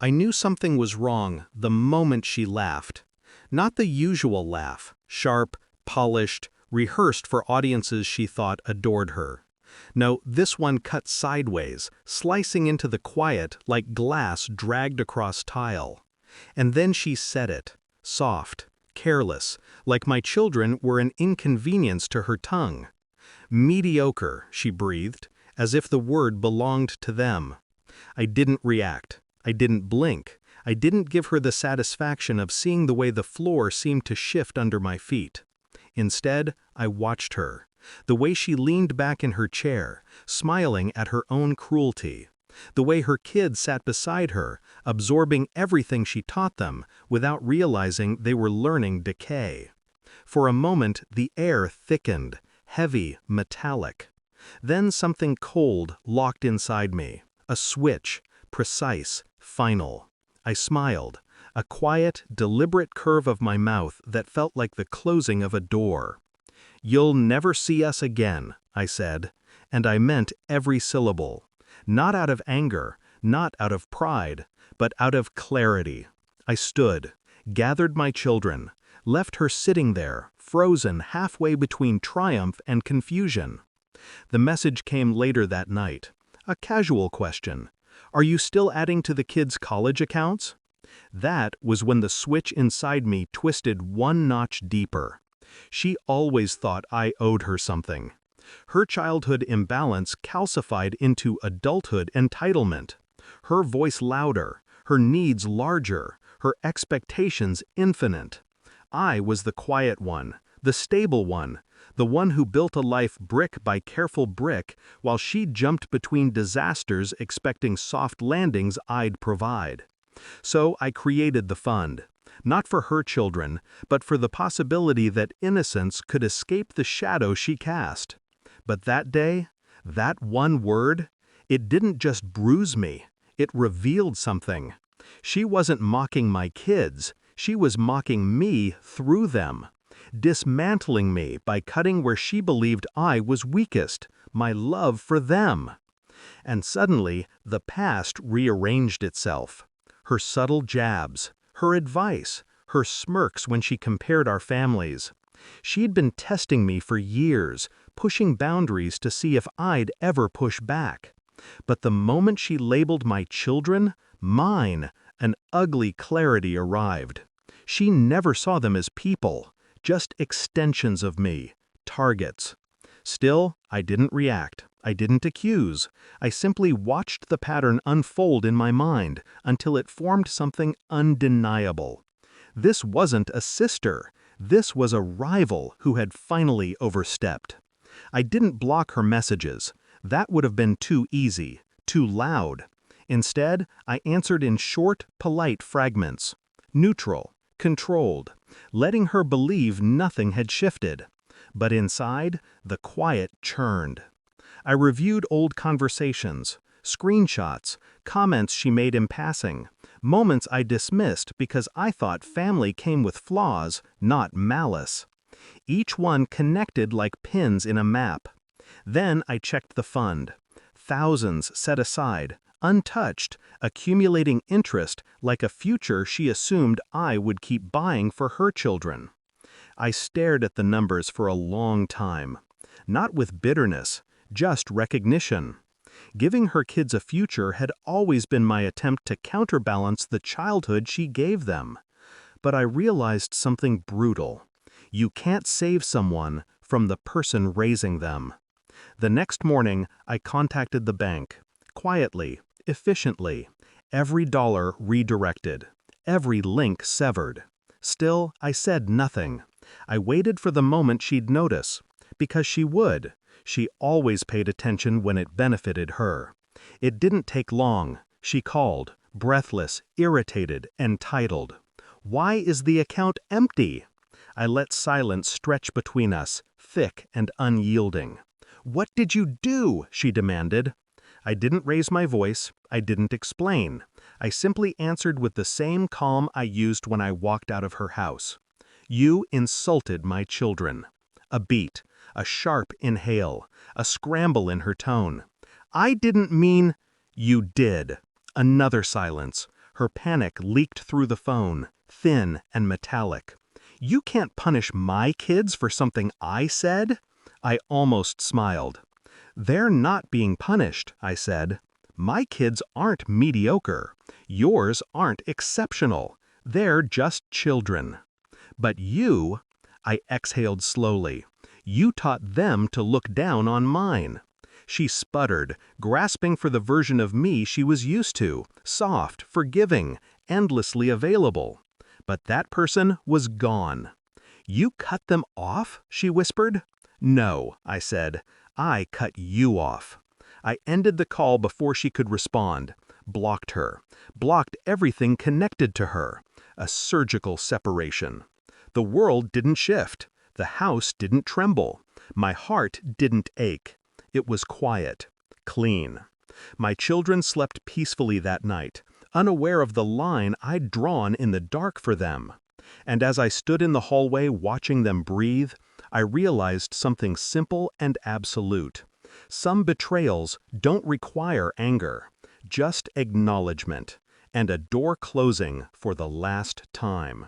I knew something was wrong the moment she laughed. Not the usual laugh, sharp, polished, rehearsed for audiences she thought adored her. No, this one cut sideways, slicing into the quiet like glass dragged across tile. And then she said it, soft, careless, like my children were an inconvenience to her tongue. Mediocre, she breathed, as if the word belonged to them. I didn't react. I didn't blink. I didn't give her the satisfaction of seeing the way the floor seemed to shift under my feet. Instead, I watched her, the way she leaned back in her chair, smiling at her own cruelty, the way her kids sat beside her, absorbing everything she taught them without realizing they were learning decay. For a moment, the air thickened, heavy, metallic. Then something cold locked inside me, a switch, precise, final. I smiled, a quiet, deliberate curve of my mouth that felt like the closing of a door. "You'll never see us again," I said, and I meant every syllable. Not out of anger, not out of pride, but out of clarity. I stood, gathered my children, left her sitting there, frozen halfway between triumph and confusion. The message came later that night, a casual question. "Are you still adding to the kids' college accounts?" That was when the switch inside me twisted one notch deeper. She always thought I owed her something. Her childhood imbalance calcified into adulthood entitlement. Her voice louder, her needs larger, her expectations infinite. I was the quiet one, the stable one, the one who built a life brick by careful brick while she jumped between disasters expecting soft landings I'd provide. So I created the fund, not for her children, but for the possibility that innocence could escape the shadow she cast. But that day, that one word, it didn't just bruise me, it revealed something. She wasn't mocking my kids, she was mocking me through them, dismantling me by cutting where she believed I was weakest, my love for them. And suddenly, the past rearranged itself. Her subtle jabs, her advice, her smirks when she compared our families. She'd been testing me for years, pushing boundaries to see if I'd ever push back. But the moment she labeled my children, mine, an ugly clarity arrived. She never saw them as people, just extensions of me, targets. Still, I didn't react. I didn't accuse. I simply watched the pattern unfold in my mind until it formed something undeniable. This wasn't a sister. This was a rival who had finally overstepped. I didn't block her messages. That would have been too easy, too loud. Instead, I answered in short, polite fragments. Neutral, controlled, letting her believe nothing had shifted. But inside, the quiet churned. I reviewed old conversations, screenshots, comments she made in passing, moments I dismissed because I thought family came with flaws, not malice. Each one connected like pins in a map. Then I checked the fund. Thousands set aside, untouched, accumulating interest like a future she assumed I would keep buying for her children. I stared at the numbers for a long time. Not with bitterness, just recognition. Giving her kids a future had always been my attempt to counterbalance the childhood she gave them. But I realized something brutal. You can't save someone from the person raising them. The next morning, I contacted the bank. Quietly, efficiently. Every dollar redirected. Every link severed. Still, I said nothing. I waited for the moment she'd notice. Because she would. She always paid attention when it benefited her. It didn't take long. She called, breathless, irritated, entitled. "Why is the account empty?" I let silence stretch between us, thick and unyielding. "What did you do?" she demanded. I didn't raise my voice. I didn't explain. I simply answered with the same calm I used when I walked out of her house. "You insulted my children." A beat. A sharp inhale, a scramble in her tone. "I didn't mean—" "You did." Another silence. Her panic leaked through the phone, thin and metallic. "You can't punish my kids for something I said?" I almost smiled. "They're not being punished," I said. "My kids aren't mediocre. Yours aren't exceptional. They're just children. But you," I exhaled slowly, "you taught them to look down on mine." She sputtered, grasping for the version of me she was used to, soft, forgiving, endlessly available. But that person was gone. "You cut them off?" she whispered. "No," I said. "I cut you off." I ended the call before she could respond, blocked her, blocked everything connected to her. A surgical separation. The world didn't shift. The house didn't tremble. My heart didn't ache. It was quiet, clean. My children slept peacefully that night, unaware of the line I'd drawn in the dark for them. And as I stood in the hallway watching them breathe, I realized something simple and absolute. Some betrayals don't require anger, just acknowledgement, and a door closing for the last time.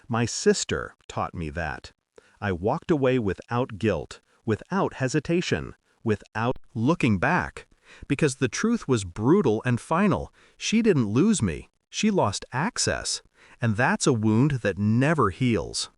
My sister taught me that. I walked away without guilt, without hesitation, without looking back. Because the truth was brutal and final. She didn't lose me. She lost access. And that's a wound that never heals.